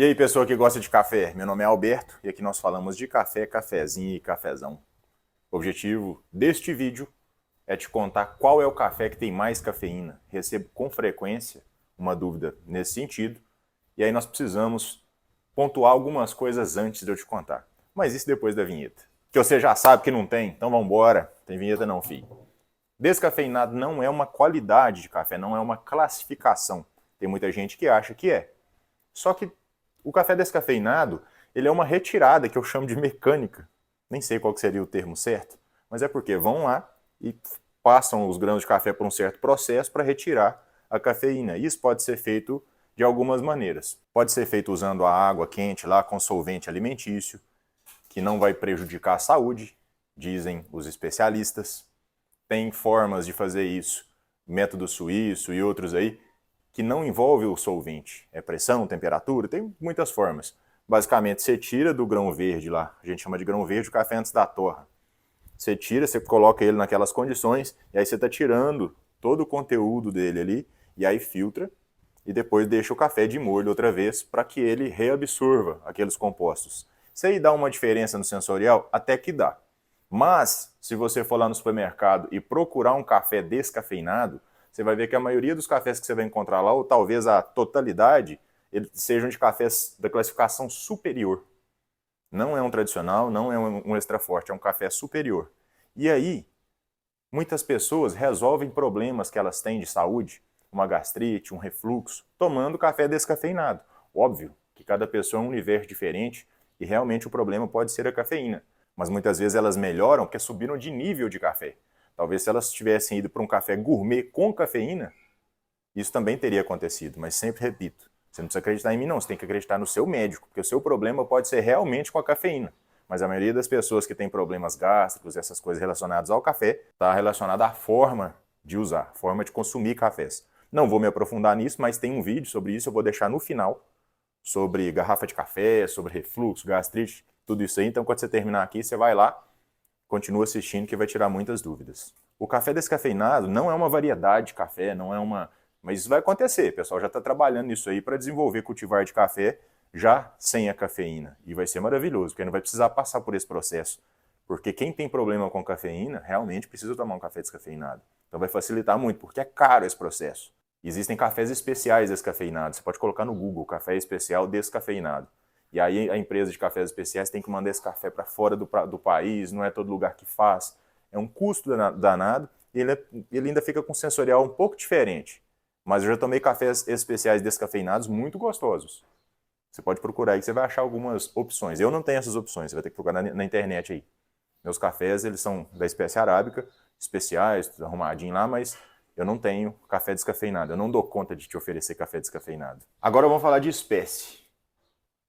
E aí, pessoa que gosta de café, meu nome é Alberto e aqui nós falamos de café, cafezinho e cafezão. O objetivo deste vídeo é te contar qual é o café que tem mais cafeína. Recebo com frequência uma dúvida nesse sentido e aí nós precisamos pontuar algumas coisas antes de eu te contar. Mas isso depois da vinheta. Que você já sabe que não tem, então vamos embora. Tem vinheta não, filho. Descafeinado não é uma qualidade de café, não é uma classificação. Tem muita gente que acha que é. Só que o café descafeinado, ele é uma retirada que eu chamo de mecânica. Nem sei qual que seria o termo certo, mas é porque vão lá e passam os grãos de café por um certo processo para retirar a cafeína. Isso pode ser feito de algumas maneiras. Pode ser feito usando a água quente lá com solvente alimentício, que não vai prejudicar a saúde, dizem os especialistas. Tem formas de fazer isso, método suíço e outros aí, que não envolve o solvente. É pressão, temperatura, tem muitas formas. Basicamente, você tira do grão verde lá, a gente chama de grão verde o café antes da torra. Você tira, você coloca ele naquelas condições, e aí você está tirando todo o conteúdo dele ali, e aí filtra, e depois deixa o café de molho outra vez, para que ele reabsorva aqueles compostos. Isso aí dá uma diferença no sensorial? Até que dá. Mas, se você for lá no supermercado e procurar um café descafeinado, você vai ver que a maioria dos cafés que você vai encontrar lá, ou talvez a totalidade, eles sejam de cafés da classificação superior. Não é um tradicional, não é um extra forte, é um café superior. E aí, muitas pessoas resolvem problemas que elas têm de saúde, uma gastrite, um refluxo, tomando café descafeinado. Óbvio que cada pessoa é um universo diferente e realmente o problema pode ser a cafeína. Mas muitas vezes elas melhoram porque subiram de nível de café. Talvez se elas tivessem ido para um café gourmet com cafeína, isso também teria acontecido. Mas sempre repito, você não precisa acreditar em mim não, você tem que acreditar no seu médico, porque o seu problema pode ser realmente com a cafeína. Mas a maioria das pessoas que tem problemas gástricos, essas coisas relacionadas ao café, está relacionada à forma de usar, forma de consumir cafés. Não vou me aprofundar nisso, mas tem um vídeo sobre isso, eu vou deixar no final, sobre garrafa de café, sobre refluxo, gastrite, tudo isso aí. Então, quando você terminar aqui, você vai lá, continua assistindo que vai tirar muitas dúvidas. O café descafeinado não é uma variedade de café, não é uma... Mas isso vai acontecer, o pessoal já está trabalhando nisso aí para desenvolver cultivar de café já sem a cafeína. E vai ser maravilhoso, porque não vai precisar passar por esse processo. Porque quem tem problema com cafeína, realmente precisa tomar um café descafeinado. Então vai facilitar muito, porque é caro esse processo. Existem cafés especiais descafeinados. Você pode colocar no Google, café especial descafeinado. E aí a empresa de cafés especiais tem que mandar esse café para fora do país, não é todo lugar que faz. É um custo danado e ele ainda fica com um sensorial um pouco diferente. Mas eu já tomei cafés especiais descafeinados muito gostosos. Você pode procurar aí que você vai achar algumas opções. Eu não tenho essas opções, você vai ter que procurar na internet aí. Meus cafés, eles são da espécie arábica, especiais, tudo arrumadinho lá, mas eu não tenho café descafeinado. Eu não dou conta de te oferecer café descafeinado. Agora vamos falar de espécie.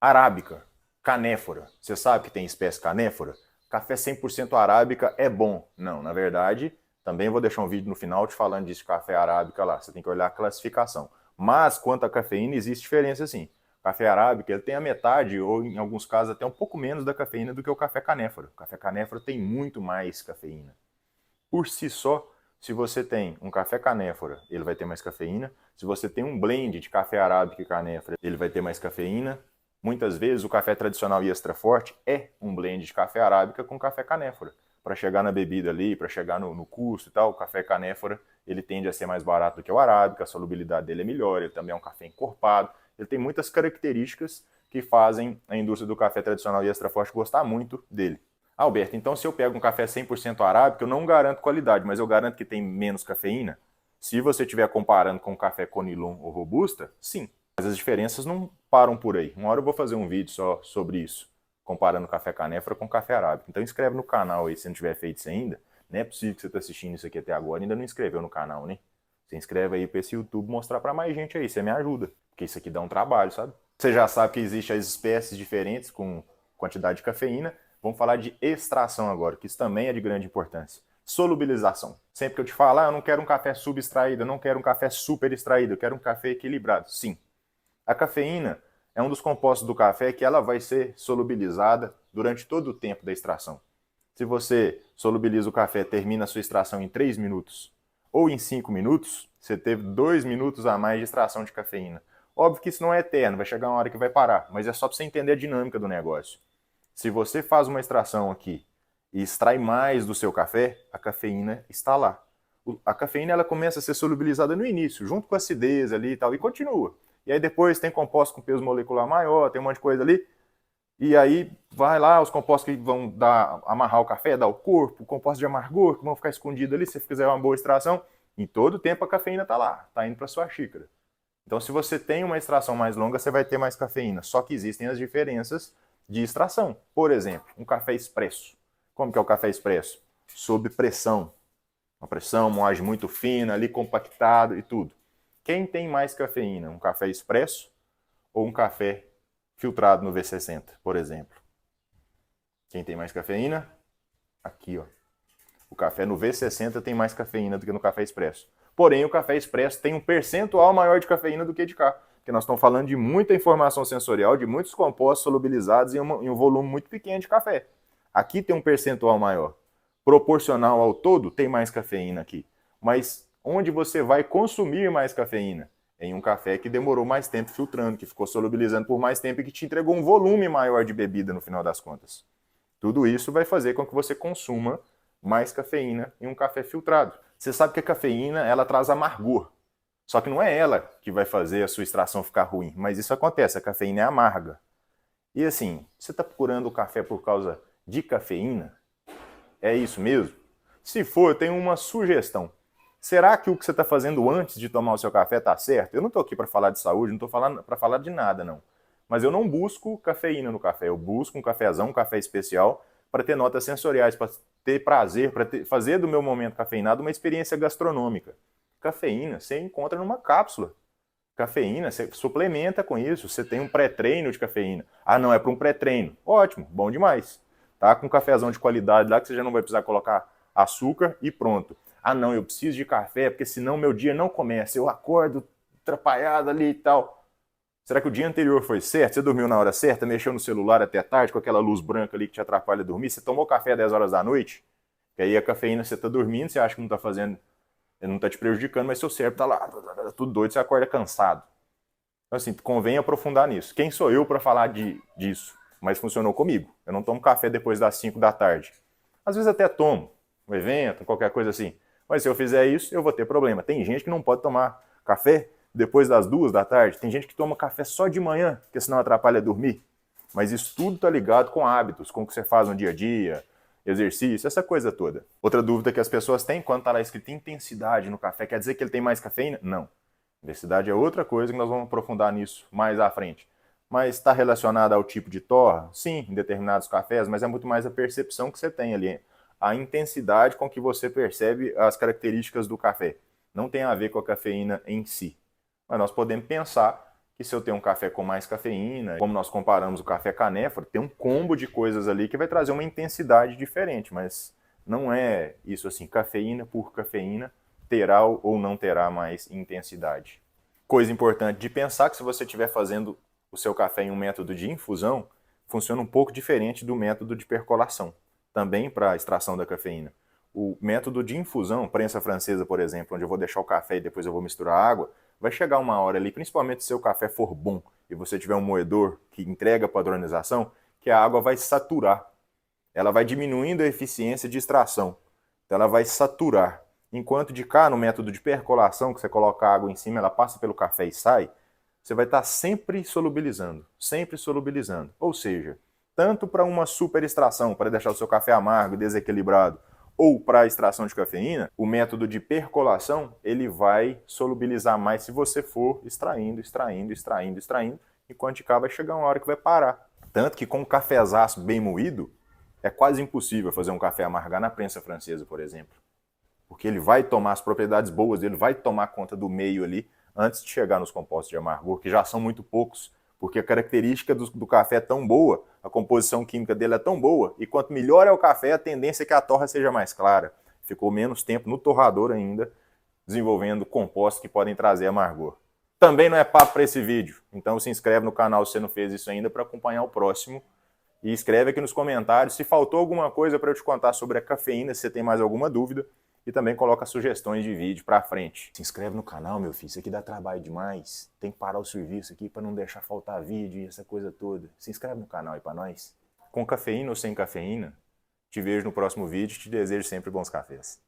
Arábica, canéfora. Você sabe que tem espécie canéfora? Café 100% arábica é bom. Não, na verdade, também vou deixar um vídeo no final te falando disso de café arábica lá. Você tem que olhar a classificação. Mas, quanto à cafeína, existe diferença sim. O café arábica ele tem a metade, ou em alguns casos até um pouco menos da cafeína do que o café canéfora. O café canéfora tem muito mais cafeína. Por si só, se você tem um café canéfora, ele vai ter mais cafeína. Se você tem um blend de café arábica e canéfora, ele vai ter mais cafeína. Muitas vezes o café tradicional e extra forte é um blend de café arábica com café canéfora. Para chegar na bebida ali, para chegar no custo e tal, o café canéfora ele tende a ser mais barato do que o arábica, a solubilidade dele é melhor, ele também é um café encorpado. Ele tem muitas características que fazem a indústria do café tradicional e extra forte gostar muito dele. Alberto, então se eu pego um café 100% arábica, eu não garanto qualidade, mas eu garanto que tem menos cafeína? Se você estiver comparando com café Conilon ou Robusta, sim. Mas as diferenças não param por aí. Uma hora eu vou fazer um vídeo só sobre isso, comparando café canéfora com café arábica. Então inscreve no canal aí se não tiver feito isso ainda. Não é possível que você está assistindo isso aqui até agora e ainda não inscreveu no canal, né? Se inscreve aí para esse YouTube mostrar para mais gente aí, você me ajuda. Porque isso aqui dá um trabalho, sabe? Você já sabe que existem as espécies diferentes com quantidade de cafeína. Vamos falar de extração agora, que isso também é de grande importância. Solubilização. Sempre que eu te falar, eu não quero um café subextraído, eu não quero um café super extraído, eu quero um café equilibrado. Sim. A cafeína é um dos compostos do café que ela vai ser solubilizada durante todo o tempo da extração. Se você solubiliza o café, termina a sua extração em 3 minutos ou em 5 minutos, você teve 2 minutos a mais de extração de cafeína. Óbvio que isso não é eterno, vai chegar uma hora que vai parar, mas é só para você entender a dinâmica do negócio. Se você faz uma extração aqui e extrai mais do seu café, a cafeína está lá. A cafeína ela começa a ser solubilizada no início, junto com a acidez ali e tal, e continua. E aí depois tem compostos com peso molecular maior, tem um monte de coisa ali, e aí vai lá os compostos que vão amarrar o café, dar o corpo, o composto de amargor, que vão ficar escondidos ali, se você fizer uma boa extração, em todo o tempo a cafeína está lá, está indo para sua xícara. Então se você tem uma extração mais longa, você vai ter mais cafeína, só que existem as diferenças de extração. Por exemplo, um café expresso. Como que é o café expresso? Sob pressão. Uma pressão, uma moagem muito fina, ali compactado e tudo. Quem tem mais cafeína? Um café expresso ou um café filtrado no V60, por exemplo? Quem tem mais cafeína? Aqui, ó. O café no V60 tem mais cafeína do que no café expresso. Porém, o café expresso tem um percentual maior de cafeína do que de cá. Porque nós estamos falando de muita informação sensorial, de muitos compostos solubilizados em um volume muito pequeno de café. Aqui tem um percentual maior. Proporcional ao todo, tem mais cafeína aqui. Mas onde você vai consumir mais cafeína? Em um café que demorou mais tempo filtrando, que ficou solubilizando por mais tempo e que te entregou um volume maior de bebida no final das contas. Tudo isso vai fazer com que você consuma mais cafeína em um café filtrado. Você sabe que a cafeína ela traz amargor. Só que não é ela que vai fazer a sua extração ficar ruim, mas isso acontece, a cafeína é amarga. E assim, você está procurando o café por causa de cafeína? É isso mesmo? Se for, eu tenho uma sugestão. Será que o que você está fazendo antes de tomar o seu café está certo? Eu não estou aqui para falar de saúde, não estou falando para falar de nada, não. Mas eu não busco cafeína no café, eu busco um cafezão, um café especial, para ter notas sensoriais, para ter prazer, para fazer do meu momento cafeinado uma experiência gastronômica. Cafeína você encontra numa cápsula. Cafeína, você suplementa com isso, você tem um pré-treino de cafeína. Ah, não, é para um pré-treino. Ótimo, bom demais. Tá? Com um cafezão de qualidade lá que você já não vai precisar colocar açúcar e pronto. Ah, não, eu preciso de café porque senão meu dia não começa. Eu acordo atrapalhado ali e tal. Será que o dia anterior foi certo? Você dormiu na hora certa, mexeu no celular até tarde com aquela luz branca ali que te atrapalha dormir? Você tomou café às 10 horas da noite? Que aí a cafeína você está dormindo, você acha que não está fazendo, não está te prejudicando, mas seu cérebro está lá, tudo doido, você acorda cansado. Então assim, convém aprofundar nisso. Quem sou eu para falar disso? Mas funcionou comigo. Eu não tomo café depois das 5 da tarde. Às vezes até tomo, um evento, qualquer coisa assim. Mas se eu fizer isso, eu vou ter problema. Tem gente que não pode tomar café depois das 2 da tarde. Tem gente que toma café só de manhã, porque senão atrapalha dormir. Mas isso tudo está ligado com hábitos, com o que você faz no dia a dia, exercício, essa coisa toda. Outra dúvida que as pessoas têm, quando está lá escrito intensidade no café, quer dizer que ele tem mais cafeína? Não. Intensidade é outra coisa que nós vamos aprofundar nisso mais à frente. Mas está relacionada ao tipo de torra? Sim, em determinados cafés, mas é muito mais a percepção que você tem ali. A intensidade com que você percebe as características do café. Não tem a ver com a cafeína em si. Mas nós podemos pensar que se eu tenho um café com mais cafeína, como nós comparamos o café canéforo, tem um combo de coisas ali que vai trazer uma intensidade diferente, mas não é isso assim, cafeína por cafeína terá ou não terá mais intensidade. Coisa importante de pensar que se você estiver fazendo o seu café em um método de infusão, funciona um pouco diferente do método de percolação, também para a extração da cafeína. O método de infusão, prensa francesa, por exemplo, onde eu vou deixar o café e depois eu vou misturar água, vai chegar uma hora ali, principalmente se seu café for bom e você tiver um moedor que entrega padronização, que a água vai saturar. Ela vai diminuindo a eficiência de extração. Então ela vai saturar. Enquanto de cá, no método de percolação, que você coloca a água em cima, ela passa pelo café e sai, você vai estar sempre solubilizando, sempre solubilizando. Ou seja, tanto para uma super extração, para deixar o seu café amargo, desequilibrado, ou para a extração de cafeína, o método de percolação, ele vai solubilizar mais se você for extraindo, extraindo, extraindo, extraindo, enquanto de cá vai chegar uma hora que vai parar. Tanto que com um cafezaço bem moído, é quase impossível fazer um café amargar na prensa francesa, por exemplo. Porque ele vai tomar as propriedades boas dele, vai tomar conta do meio ali, antes de chegar nos compostos de amargor, que já são muito poucos, porque a característica do café é tão boa, a composição química dele é tão boa, e quanto melhor é o café, a tendência é que a torra seja mais clara. Ficou menos tempo no torrador ainda, desenvolvendo compostos que podem trazer amargor. Também não é papo para esse vídeo, então se inscreve no canal se você não fez isso ainda para acompanhar o próximo, e escreve aqui nos comentários se faltou alguma coisa para eu te contar sobre a cafeína, se você tem mais alguma dúvida, e também coloca sugestões de vídeo pra frente. Se inscreve no canal, meu filho, isso aqui dá trabalho demais. Tem que parar o serviço aqui pra não deixar faltar vídeo e essa coisa toda. Se inscreve no canal aí pra nós. Com cafeína ou sem cafeína, te vejo no próximo vídeo e te desejo sempre bons cafés.